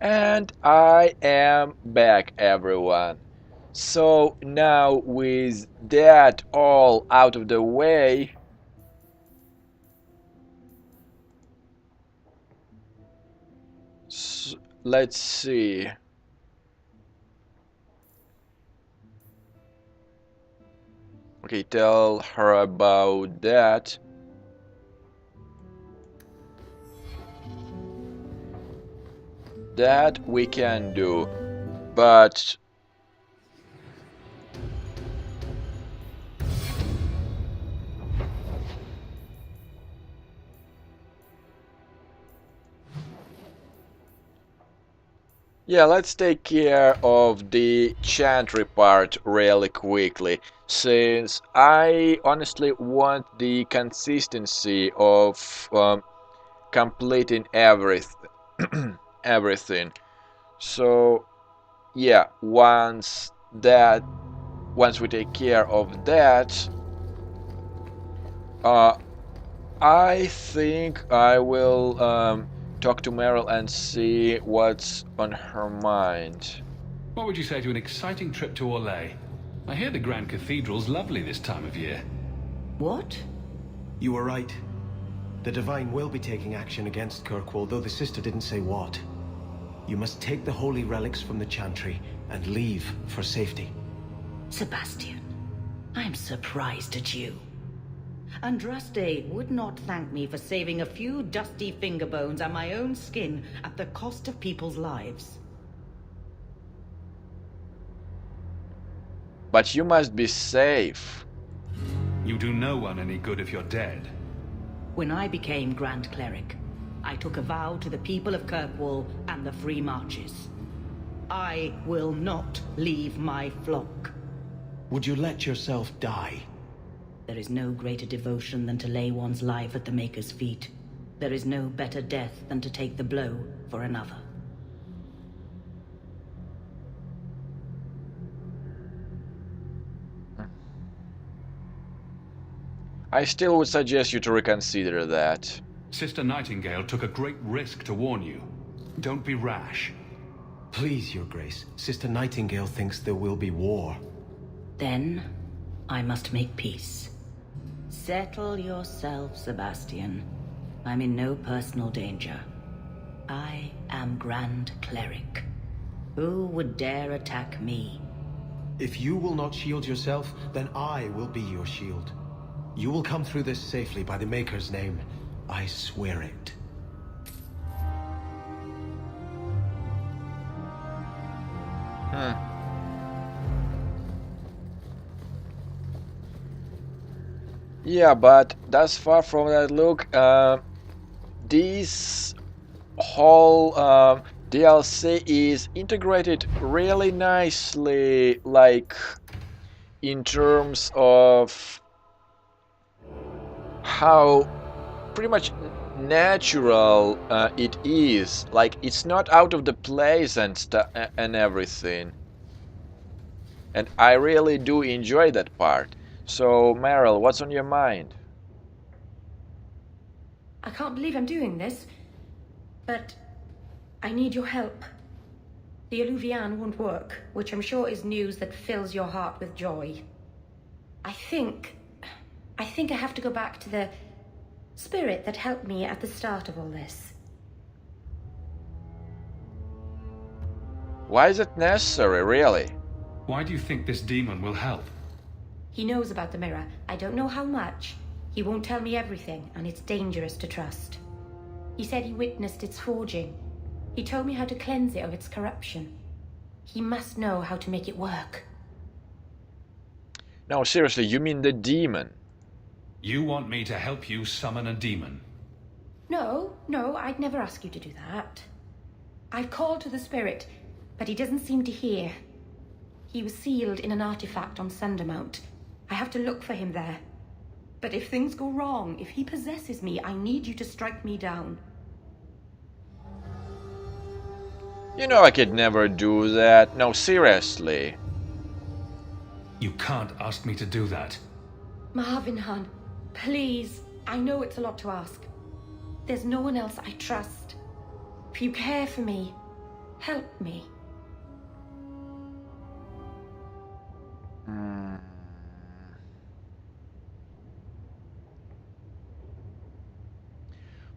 And I am back, everyone. So now, with that all out of the way, let's see. Okay, tell her about that. That we can do, but yeah, let's take care of the chantry part really quickly, since I honestly want the consistency of completing everything. So yeah, once we take care of that, uh, I think I will talk to Merrill and see what's on her mind. What would you say to an exciting trip to Orlais? I hear the Grand Cathedral's lovely this time of year. What? You were right. The Divine will be taking action against Kirkwall, though the sister didn't say what. You must take the holy relics from the Chantry and leave for safety. Sebastian, I'm surprised at you. Andraste would not thank me for saving a few dusty finger bones and my own skin at the cost of people's lives. But you must be safe. You do no one any good if you're dead. When I became Grand Cleric, I took a vow to the people of Kirkwall and the Free Marches. I will not leave my flock. Would you let yourself die? There is no greater devotion than to lay one's life at the Maker's feet. There is no better death than to take the blow for another. I still would suggest you to reconsider that. Sister Nightingale took a great risk to warn you. Don't be rash. Please, Your Grace. Sister Nightingale thinks there will be war. Then, I must make peace. Settle yourself, Sebastian. I'm in no personal danger. I am Grand Cleric. Who would dare attack me? If you will not shield yourself, then I will be your shield. You will come through this safely by the Maker's name. I swear it. Yeah, but that's far from that look. This whole DLC is integrated really nicely, like in terms of how pretty much natural it is. Like it's not out of the place and and everything. And I really do enjoy that part. So, Merrill, what's on your mind? I can't believe I'm doing this, but I need your help. The Alluvian won't work, which I'm sure is news that fills your heart with joy. I think I have to go back to the spirit that helped me at the start of all this. Why is it necessary, really? Why do you think this demon will help? He knows about the mirror. I don't know how much. He won't tell me everything, and it's dangerous to trust. He said he witnessed its forging. He told me how to cleanse it of its corruption. He must know how to make it work. No, seriously, you mean the demon? You want me to help you summon a demon? No, I'd never ask you to do that. I've called to the spirit, but he doesn't seem to hear. He was sealed in an artifact on Sundermount. I have to look for him there. But if things go wrong, if he possesses me, I need you to strike me down. You know I could never do that. No, seriously. You can't ask me to do that. Marvinhan, please. I know it's a lot to ask. There's no one else I trust. If you care for me, Help me.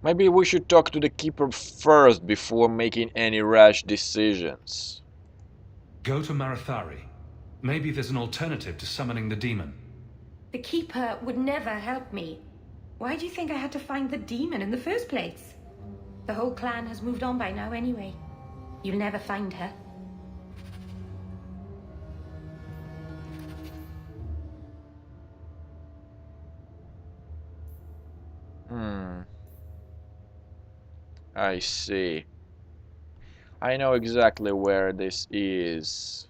Maybe we should talk to the Keeper first before making any rash decisions. Go to Marathari. Maybe there's an alternative to summoning the demon. The Keeper would never help me. Why do you think I had to find the demon in the first place? The whole clan has moved on by now anyway. You'll never find her. I see. I know exactly where this is.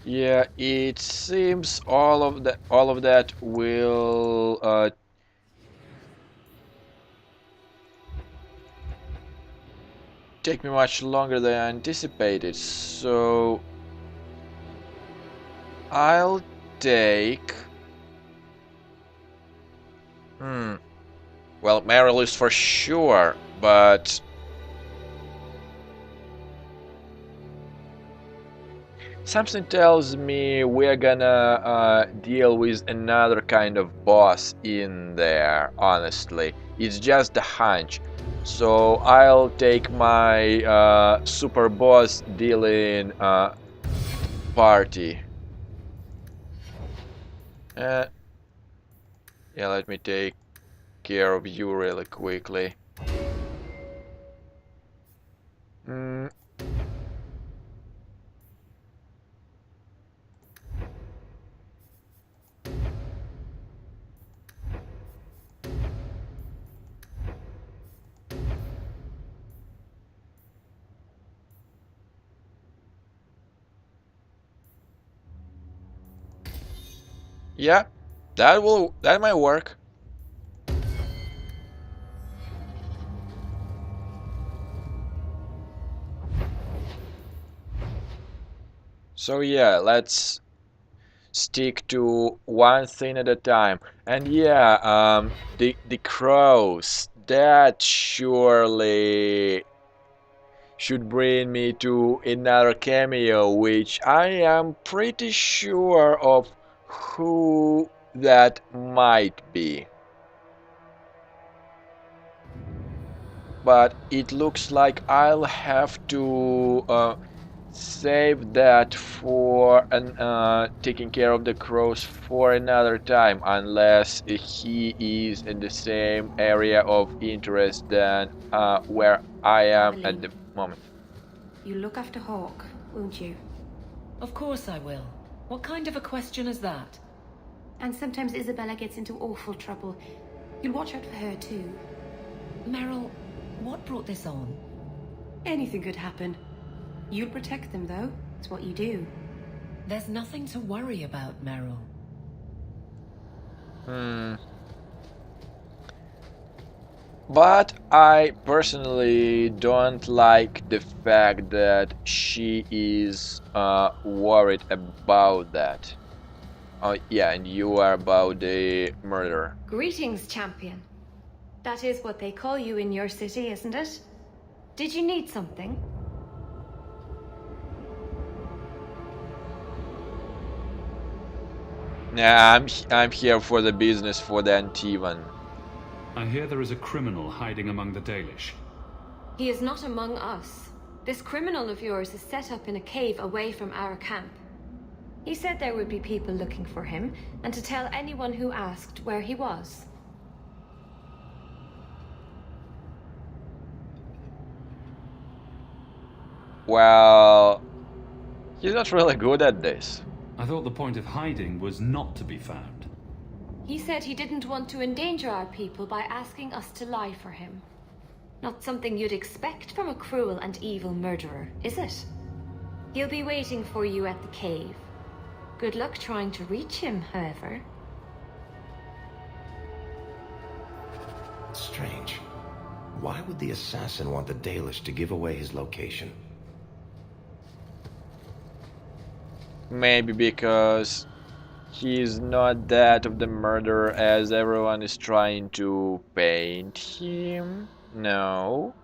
Yeah, it seems all of that will take me much longer than I anticipated. So I'll take. Well, Merrill is for sure, but something tells me we're gonna deal with another kind of boss in there, honestly. It's just a hunch. So I'll take my super boss dealing party. Yeah, let me take care of you really quickly. Yeah, that might work. So yeah, let's stick to one thing at a time. And yeah, the crows, that surely should bring me to another cameo, which I am pretty sure of who that might be. But it looks like I'll have to save that for taking care of the crows for another time, unless he is in the same area of interest than where I am at the moment. You'll look after Hawk, won't you? Of course I will. What kind of a question is that? And sometimes Isabella gets into awful trouble. You'll watch out for her too. Merrill, what brought this on? Anything could happen. You'll protect them though. It's what you do. There's nothing to worry about, Merrill. But I personally don't like the fact that she is worried about that. Oh yeah, and you are about the murder. Greetings, champion. That is what they call you in your city, isn't it? Did you need something? Nah, I'm here for the business, for the Antivan. I hear there is a criminal hiding among the Dalish. He is not among us. This criminal of yours is set up in a cave away from our camp. He said there would be people looking for him, and to tell anyone who asked where he was. Well, he's not really good at this. I thought the point of hiding was not to be found. He said he didn't want to endanger our people by asking us to lie for him. Not something you'd expect from a cruel and evil murderer, is it? He'll be waiting for you at the cave. Good luck trying to reach him, however. Strange. Why would the assassin want the Dalish to give away his location? Maybe because he's not that of the murderer as everyone is trying to paint him? No.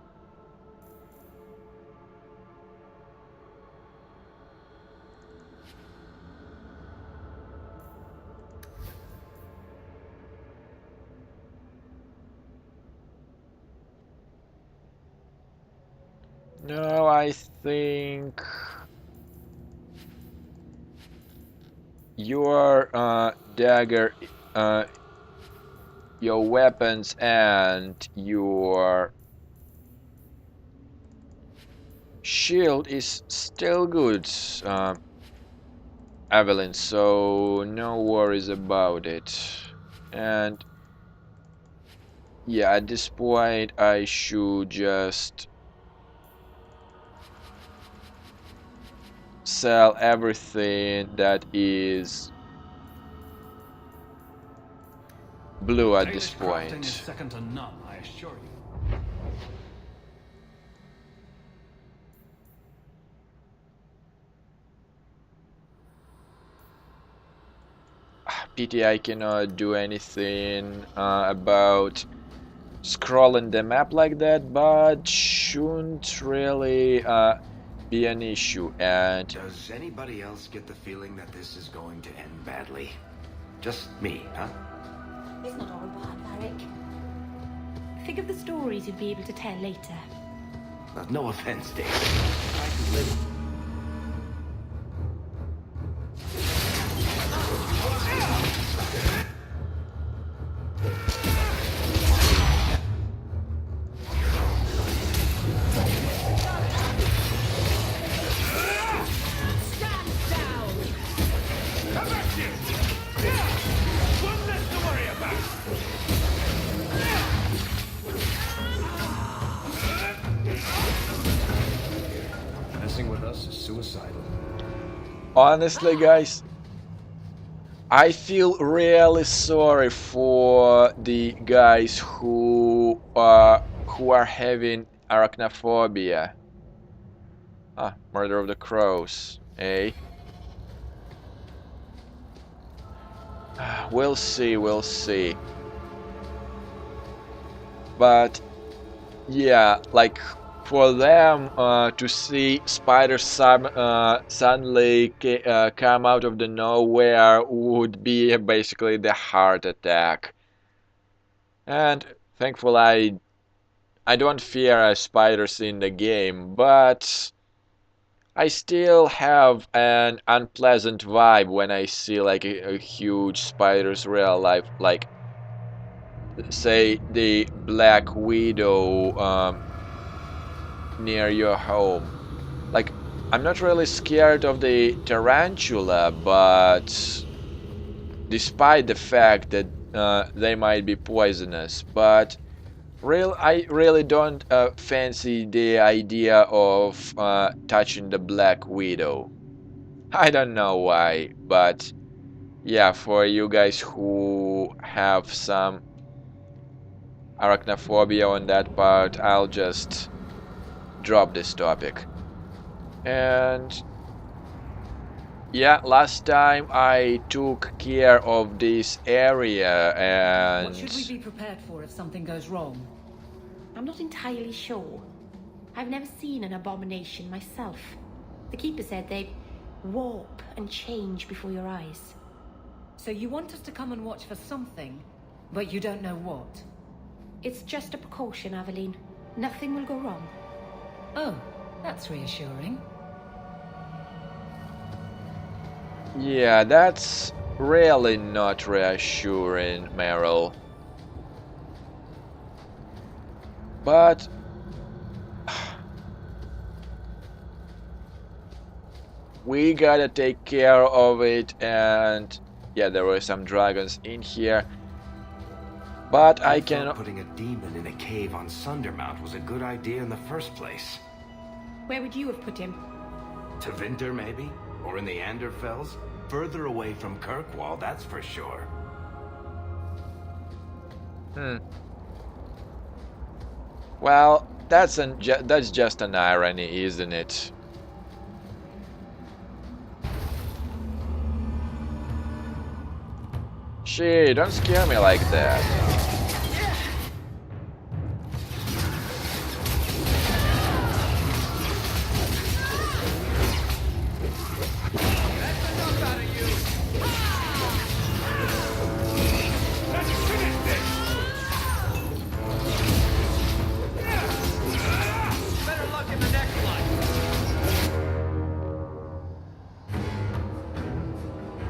No, I think your dagger, your weapons, and your shield is still good, Evelyn, so no worries about it. And yeah, at this point, I should just sell everything that is blue at this Danish crafting is point. second to none, I assure you. Pity I cannot do anything about scrolling the map like that, but shouldn't really be an issue. And Does anybody else get the feeling that this is going to end badly? Just me, huh? It's not all bad, Varric. Think of the stories you'd be able to tell later. No offense, Dave. I could live. Messing with us is suicidal. honestly, guys, I feel really sorry for the guys who are having arachnophobia. Ah, murder of the crows, eh? We'll see, we'll see. But yeah, like for them to see spiders suddenly come out of the nowhere would be basically the heart attack. And thankfully, I don't fear spiders in the game, but I still have an unpleasant vibe when I see like a huge spiders real life, like say the Black Widow near your home. Like, I'm not really scared of the tarantula, but despite the fact that they might be poisonous, but I really don't fancy the idea of touching the Black Widow. I don't know why, but yeah, for you guys who have some arachnophobia on that part, I'll just drop this topic. And yeah, last time I took care of this area and What should we be prepared for if something goes wrong? I'm not entirely sure. I've never seen an abomination myself. The Keeper said they warp and change before your eyes. So you want us to come and watch for something, but you don't know what? It's just a precaution, Aveline. Nothing will go wrong. Oh, that's reassuring. yeah, that's really not reassuring, Merrill. But we gotta take care of it, and yeah, there were some dragons in here. But I thought can. putting a demon in a cave on Sundermount was a good idea in the first place. Where would you have put him? To Winter, maybe? Or in the Anderfells? Further away from Kirkwall, that's for sure. Well, that's just an irony, isn't it? Shit, don't scare me like that.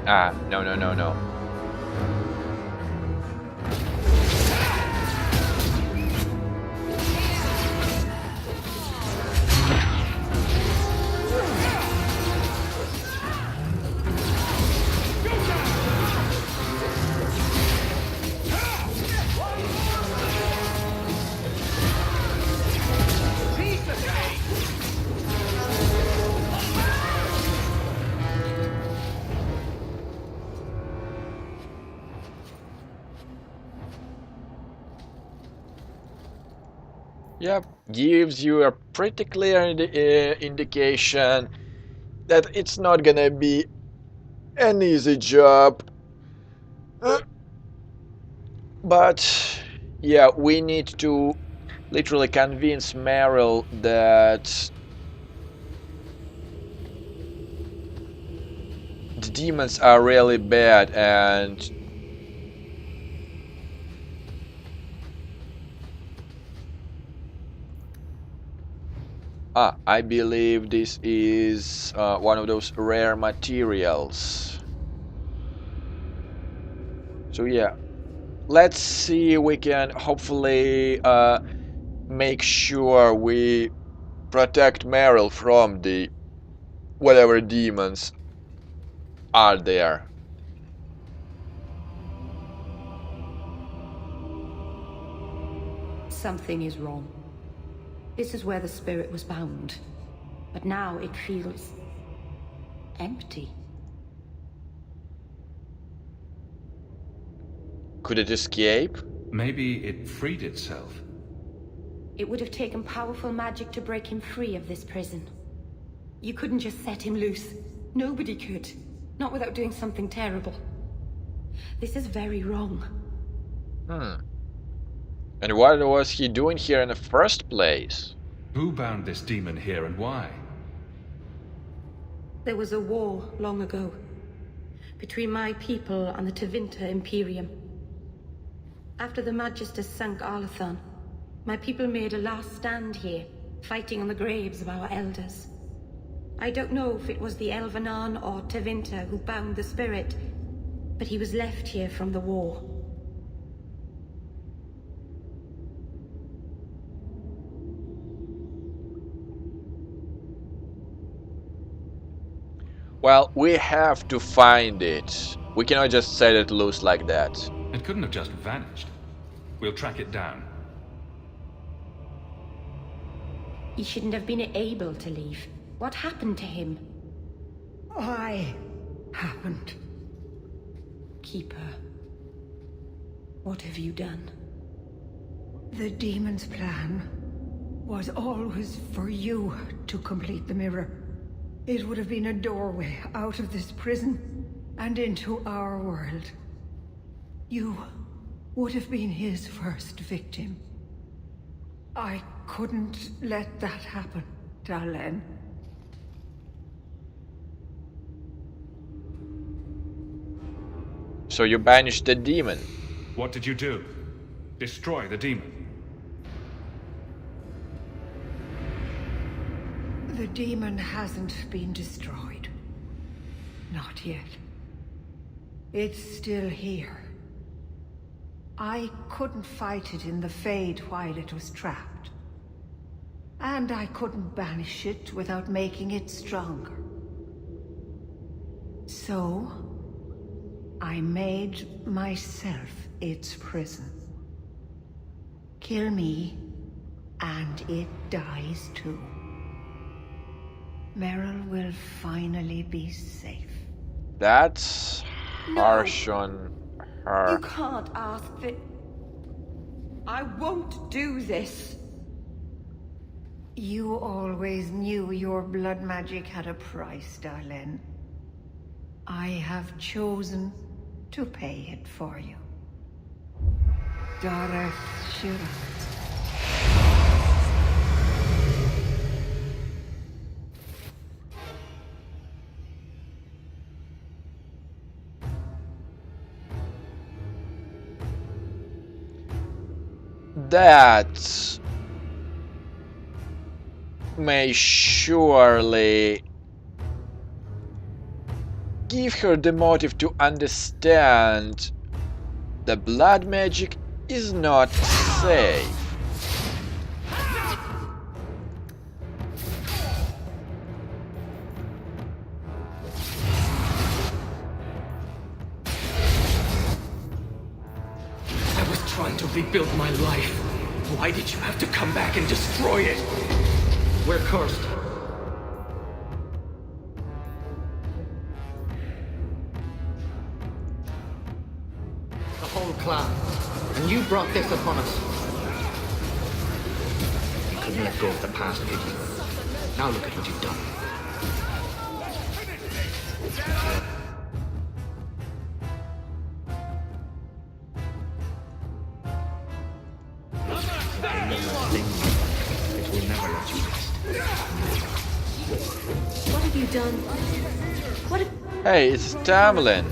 Ah, no, no, no, no. Yep, gives you a pretty clear indication that it's not gonna be an easy job. But yeah, we need to literally convince Merrill that the demons are really bad and I believe this is one of those rare materials. So yeah, let's see, we can hopefully make sure we protect Merrill from the whatever demons are there. Something is wrong. This is where the spirit was bound. But now it feels empty. Could it escape? Maybe it freed itself. It would have taken powerful magic to break him free of this prison. You couldn't just set him loose. Nobody could. Not without doing something terrible. This is very wrong. And what was he doing here in the first place? Who bound this demon here and why? There was a war long ago between my people and the Tevinter Imperium. After the Magisters sank Arlathan, my people made a last stand here, fighting on the graves of our elders. I don't know if it was the Elvenan or Tevinter who bound the spirit, but he was left here from the war. Well, we have to find it. We cannot just set it loose like that. It couldn't have just vanished. We'll track it down. He shouldn't have been able to leave. What happened to him? Why happened? Keeper, what have you done? The demon's plan was always for you to complete the mirror. It would have been a doorway out of this prison and into our world. You would have been his first victim. I couldn't let that happen, Dalen. So you banished the demon. What did you do? Destroy the demon? The demon hasn't been destroyed. Not yet. It's still here. I couldn't fight it in the Fade while it was trapped. And I couldn't banish it without making it stronger. So, I made myself its prison. Kill me, and it dies too. Merrill will finally be safe. That's harsh on her. You can't ask that. I won't do this. You always knew your blood magic had a price, Darlene. I have chosen to pay it for you. Dareth Shira. That may surely give her the motive to understand the blood magic is not safe. I was trying to rebuild my life. Why did you have to come back and destroy it? We're cursed. The whole clan. And you brought this upon us. You couldn't let go of the past, could you? Now look at what you've done. It will never let you rest. What have you done? What have... Hey, it's Tamlin.